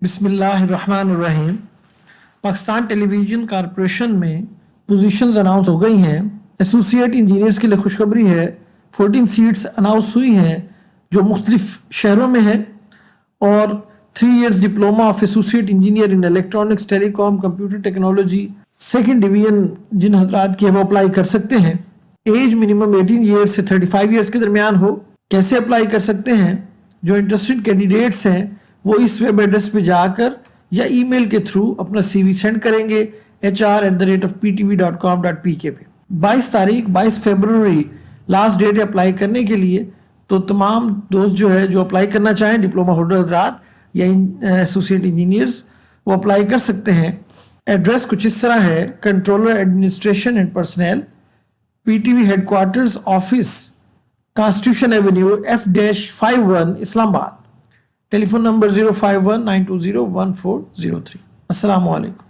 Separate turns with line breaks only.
बिस्मिल्लाहिर्रहमानिर्रहीम। Pakistan television corporation में positions announce हो गई हैं। एसोसिएट इंजीनियर्स के लिए खुशखबरी है, 14 सीट्स अनाउंस हुई हैं जो मुख्तलिफ शहरों में है और 3 years diploma of associate engineer in electronics, telecom, computer technology second division जिन हजरात की है वो अप्लाई कर सकते हैं। एज मिनिमम 18 years से 35 years के दरमियान हो। कैसे अप्लाई कर सकते हैं? जो इंटरेस्टेड कैंडिडेट्स हैं वो इस वेब एड्रेस पे जाकर या ईमेल के थ्रू अपना CV सेंड करेंगे hr@ptv.com.pk पे। 22 फरवरी लास्ट डेट है अप्लाई करने के लिए। तो तमाम दोस्त जो अप्लाई करना चाहें, डिप्लोमा होल्डर हजरात या एसोसिएट इंजीनियर्स, वो अप्लाई कर सकते हैं। एड्रेस कुछ इस तरह है: controller administration and personal, PTV headquarters office, constitution Avenue F-51 Islamabad. Telephone number 051-920-1403। अस्सलाम वालेकुम।